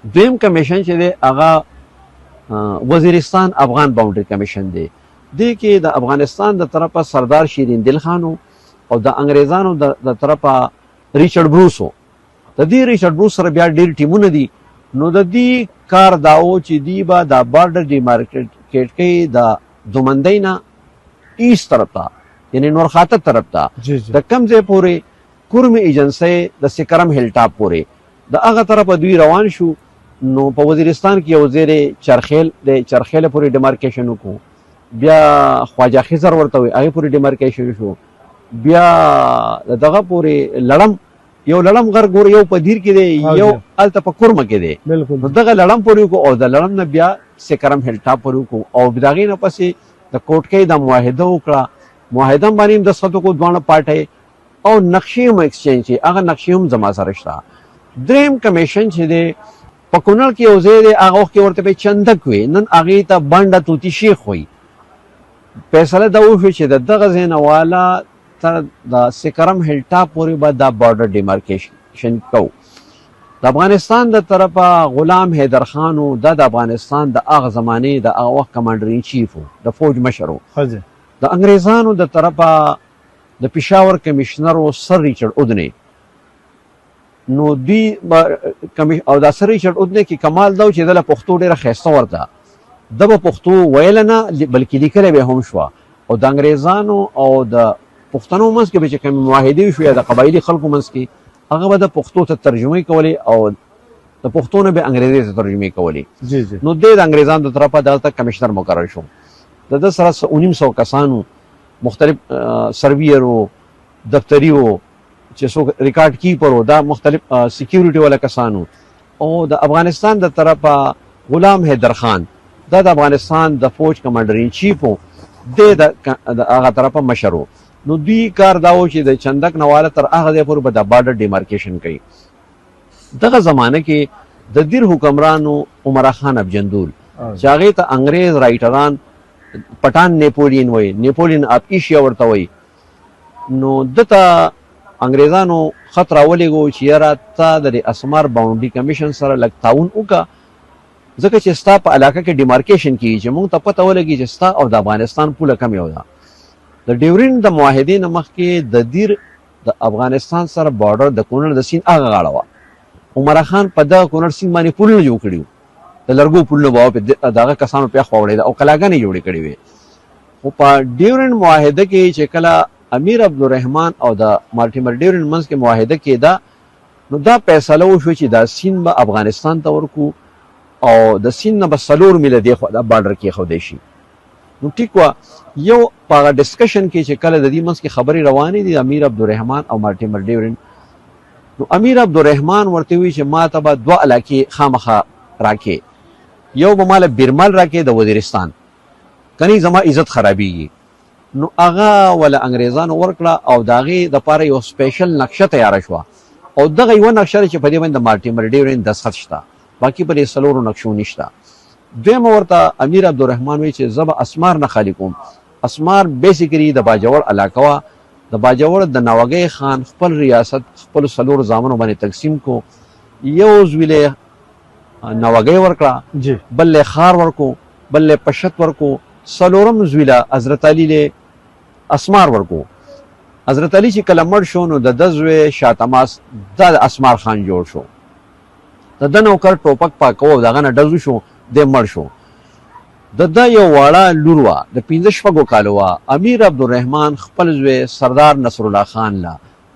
دویم کمیشن چې دی هغه وزیرستان افغان باونډري کمیشن دی. دې کې د افغانستان د طرفه سردار شیرین دل خان او د انګریزانو د طرفه ریچارډ بروس و. د دې ریچارډ بروس سره بیا ډېر ټیمونه دي. نو د دې کار دا و چې دی به د بارډر ډیمارکیټ کوي د دومندۍ نه ایست طرف ته، یعنې نورخاته طرف ته، د کوم ځای پورې کورمې ایجنسۍ د سکرم هیل ټاپ پورې د هغه طرفه دوی روان شو. نو په وزیرستان کې یو ځای چرخیل د چرخیل پورې ډیمارکیشن وکړو، بیا خواجه خضر ورته وي هغې پورې ډیمارکیشن شو، بیا دغه پورې لړم یو لړم غر ګور یو په دیر کې دی یو هلته په کورمه کې دی. نو دغه لړم پورې وکړو او د لړم نه بیا سکرم هیل ټاپ پورې وکړو او د هغې نه پسې د کوټکۍ د معاهده وکړه. معاهده باندې هم دستخط وکړو دواړه پارټۍ او نقشې هم ایکسچینج شي، هغه نقشې هم زما سره شته. دریم کمیشن چې دی په کونړ کې یو ځای دی، هغه وخت کې ورته به چندک وي، نن هغې ته بنډه طوطي شیخ وایي. فیصله دا وشو چې د دغه ځای نه والا تر د سکرم هیل ټاپ پورې به دا بارډر ډیمارکیشن کوو. د افغانستان د طرفه غلام حیدر خان و، دا د افغانستان د هغه زمانې د هغه وخت کمانډر ان چیف و، د فوج مشر و. د انګریزانو د طرفه د پېښور کمیشنر و سر ریچارډ اودنی. نو دوی او دا سر ریچارډ اودنی کې کمال دا و چې دله پښتو ډېره ښایسته ورته، ده به پښتو ویله نه بلکې لیکلی به هم شوه. او د انګریزانو او د پښتنو منځ کې به چې کومې معاهدې وشوې یا د قبایلي خلکو منځ کې هغه به د پښتو ته ترجمې کولې او د پښتو نه به انګریزي ته ترجمې کولې. نو دی د انګریزانو د طرفه دلته کمیشنر مقرر شو. د ده سره 1900 کسانو، مختلف سرویر و، دفتري و، چې څوک ریکارډ کیپر و، دا مختلف سکیورټي والا کسانو. او د افغانستان د طرفه غلام حیدر خان، دا د افغانستان د فوج کمانډر ان چیف و، دی د هغه طرفه مشر و. نو دوی کار دا و چې د چندک نه واله تر هغه ځای پورې به د بارډر ډیمارکیشن کوي. دغه زمانه کې د دیر حکمرانو عمرا خان افجندول چې هغې ته انګریز رایټران پټان نیپولین وایي، نیپولین اف ایشیا ورته وایي. نو ده ته انګریزانو خط راولېږو چې یاره ته د اسمار باونډري کمیشن سره لږ تعاون وکړه، ځکه چې ستا په علاقه کې ډیمارکیشن کېږي چې موږ ته پته ولګي چې ستا او د افغانستان پوله کم یو ده. د ډیورین د معاهدې نه مخکې د دیر د افغانستان سره بارډر د کونړ د سیند هغه غاړه وه. عمرا خان په دغه کونړ سیند باندې پلونه جوړ کړي وو، د لرګو پلونه به د هغه کسانو پې خوا وړېده او کلاګانې جوړې کړې وې. خو په ډیورین معاهده کې چې کله امیر عبدالرحمن او د مارټیمر ډیورین منځ کې معاهده کېده، نو دا فیصله وشوه چې دا سیند به افغانستان ته ورکو او د سیند نه به 4 میله دې خوا د بارډر کېښودی شي. نو ټیک وه، یو په هغه ډسکشن کې چې کله د دې منځ کې خبرې روانې دي امیر عبدالرحمن او مارټیمر ډیورین، نو امیر عبدالرحمن ورته وایي چې ما ته به 2 علاقې خامخا راکې، یو به ماله بیرمل راکې د وزیرستان، کنی زما عزت خرابېږي. نو هغه وله انګریزانو ورکړه او د هغې دپاره یو سپیشل نقشه تیاره شوه او دغه یوه نقشه چې په دې باندې د مارټیمر ډیورین دستخط شته، باقي په دې 4 نقشو نشته. دویمه ورته امیر عبدالرحمن وایي چې زه به اسمار نه خالي کوم. اسمار بیسیکلی د باجوړ علاقه وه. د باجوړ د نوګی خان خپل ریاست خپل 4 زامنو باندې تقسیم کو. یو زویلی نوګی ورکړه، بل خار ورکو، بل پشت ورکو، 4م زویله حضرت علي له اسمار ورکو. حضرت علي چې کله مړ شو نو د ده زوی شاه تماس دا د اسمار خان جوړ شو. د ده نوکر ټوپک پاکو او دغه نه ډزو شو، دی مړ شو. د ده یو واړه لور وه، د 15 کالو وه. امیر عبدالرحمن خپل زوی سردار نصرالله خان له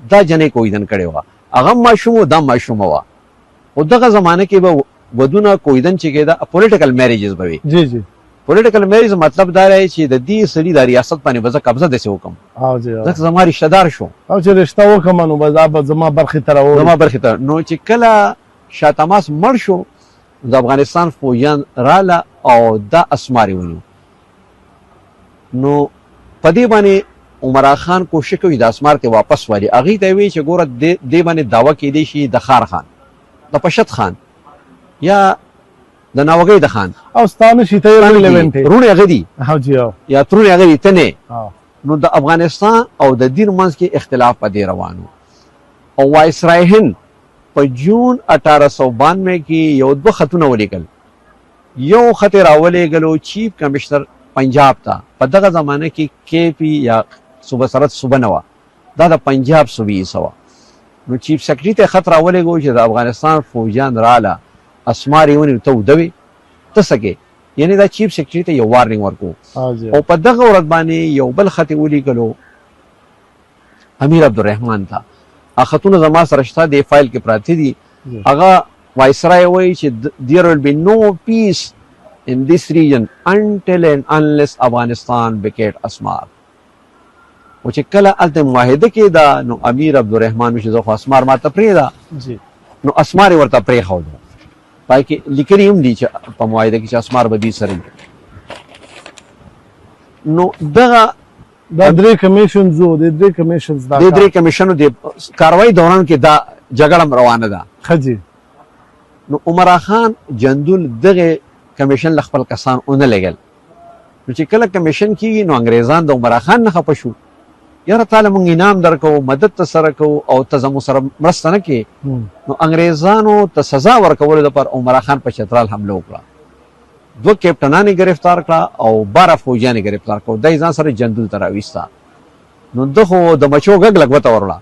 دا جنۍ کویدن کړې وه، هغه ماشوم و دا ماشومه وه. خو دغه زمانه کې به ودونه کویدن چې کېده پولیټیکل میریجز به وي. پولیټیکل میریج مطلب دا دی چې د دې سړي د ریاست باندې به زه قبضه داسې وکړم، ځکه زما رشته دار شو او چې رشته وکړم نو به دا به زما برخې ته راوړي. زما برخې ته. نو چې کله شاه تماس مړ شو، د افغانستان فوجیان راله او دا اسمار یې ونیو. نو په دې باندې عمرا خان کوشش کوي د اسمار ته واپس والي. هغې ته یې وایي چې ګوره دې باندې دعوه کېدی شي د خار خان، د پشت خان یا د نوګی د خان او ستانه شي ته رونې هغه دي یا ترونې هغه دي ته نه. نو د افغانستان او د دین منځ کې اختلاف په دې روانو. او وایسرای هند په جون 1892 کې یو دوه خطونه ولیکل. یو خط راولېږلو چیف کمشنر پنجاب ته، په دغه زمانه کې کې پی یا صوبه سرحد صوبه نه وه، دا د پنجاب صوبې څه وه. نو چیف سیکرټري ته خط راولېږو چې د افغانستان فوجیان راله اسمار یې ونیو، ته وده وې، ته څه کې، یعنې دا چیف سیکرټري ته یو وارنینګ ورکو. او په دغه ورځ باندې یو بل خط یې ولیکلو امیر عبدالرحمن ته. هغه خطونه زما سره شته، د فایل کې پراته دي. هغه وایسرای وایي چې there will be no peace in this region until and unless افغانستان vacate اسمار. او چې کله هلته معاهده کېده نو امیر عبدالرحمن وایي چې زه خو اسمار ما ته پرېږده، نو اسمار یې ورته پرېښودو. پای کې لیکلي هم دي چې په معاهده کې چې اسمار به دوی سره وي. نو دغه دا درې کمیشنز وو، د درې کمیشنز د درې کمیشنو د کاروایی دوران کې دا جګړه روانه ده. خجی نو عمرا خان جندول دغه کمیشن ل خپل کسان اونه لګل. نو چې کله کمیشن کیږي نو انګریزان د عمرا خان نه خپه شو، یاره تعالی مونږ انعام درکو، مدد ته سره کوو او ته زموږ سره مرسته نه کوې. نو انګریزانو ته سزا ورکولو دپاره عمرا خان په چترال حمله وکړه. دوه کیپټنان یې ګرفتار کړه او 12 فوجیان یې ګرفتار کړه. دی ځان سره جندول ته راویسته. نو ده خو د مچو غږ لږ ورته وروړه.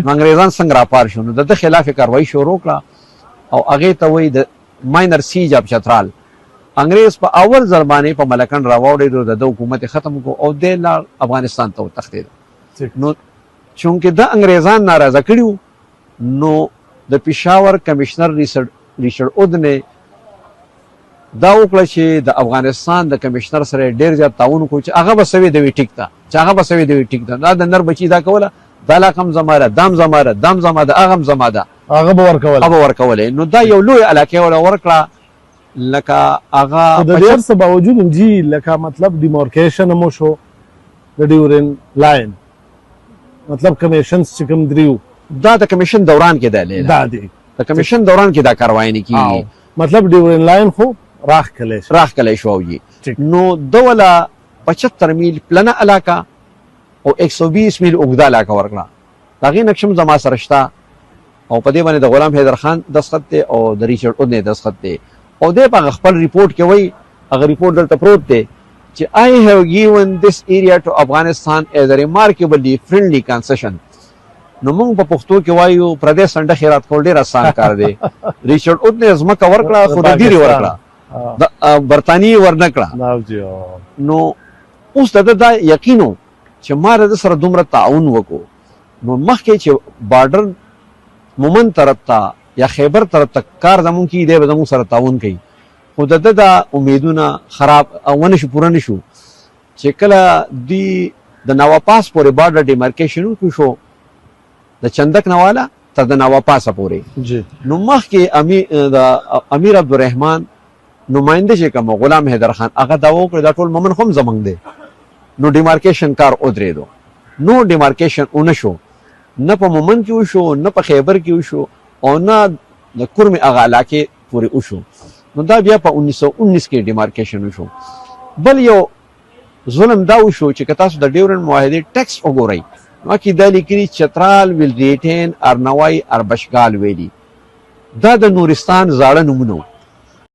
نو انګریزان څنګه راپار شو، نو د ده خلاف یې کاروایي شروع کړه او هغې ته وایي د ماینر سیج اف چترال. انګریز په اول ځل باندې په ملکنډ راواوړېدو، د ده حکومت یې ختم کړو او دی لاړ افغانستان ته وتښتېد. نو چونکې د انګریزان ناراضه کړي نو د پېښور کمشنر ریچرډ اودنې دا وکړه چې د افغانستان د کمشنر سره ډېر زیات تعاون وکړو چې هغه به سوی دوي ټیک ته، چې هغه به سوی دوي ټیک ته. دا د نر بچي دا کوله، دا علاقه هم زما ده، دام زما ده، دام زما ده، هغه هم زما ده، هغه به ورکوله. نو دا یو لوی علاقه ولا ورکړه. لکه هغه د دې څه باوجود جی لکه مطلب ډیمارکیشن مو شو د ډیورن لاین، مطلب کمیشنز چې کوم دریو دا د کمیشن دوران کې دی، دا دی د کمیشن دوران کې دا کاروایی نه کیږي. مطلب ډیورن لاین خو راخ کلی شو جی. نو دوله 75 میل پلنه علاقه او 120 میل اوږده علاقه ورکړه. د هغې نقشم زما سره شته او په دې باندې د غلام حیدر خان دستخط دی او د ریچرډ اودنې دستخط دی. او دی په خپل ریپورټ کې وایي، هغه ریپورټ دلته پروت دی چې I have given this area to Afghanistan as a remarkably friendly concession. نو موږ په پښتو کې وایو پردې سنډه خیرات کول ډېر اسان کار دی. ریچرډ اودنې ځمکه ورکړه خو د ډیرې ورکړه، د برطانیې ورنه کړه. نو اوس د ده دا یقین و چې ما د ده سره دومره تعاون وکړو، نو مخکې چې بارډر مومند طرف ته یا خیبر طرف ته کار زمونږ کېږي دی به زمونږ سره تعاون کوي. خو د ده دا امیدونه خراب ونه شو، پوره نه شو. چې کله دوی د نواپاس پورې بارډر ډیمارکیشن وکړو شو د چندک نه والا تر د نواپاسه پورې. نو مخکې د امیر عبدالرحمن نماینده چې کوم غلام حیدر خان هغه دا وکړه دا ټول مومن خو هم زمونږ دی. نو ډیمارکیشن کار ودرېدو. نو ډیمارکیشن ونه شو، نه په مومن کې وشو، نه په خیبر کې وشو او نه د کورمې هغه علاقې پورې وشو. نو دا بیا په 1919 کې ډیمارکیشن وشو. بل یو ظلم دا وشو چې که تاسو د ډیورن معاهدې ټیکس وګورئ نو کې دا لیکلي چترال ویل ریټین ارنوای اربشګال ویلي. دا د نورستان زاړه نومونه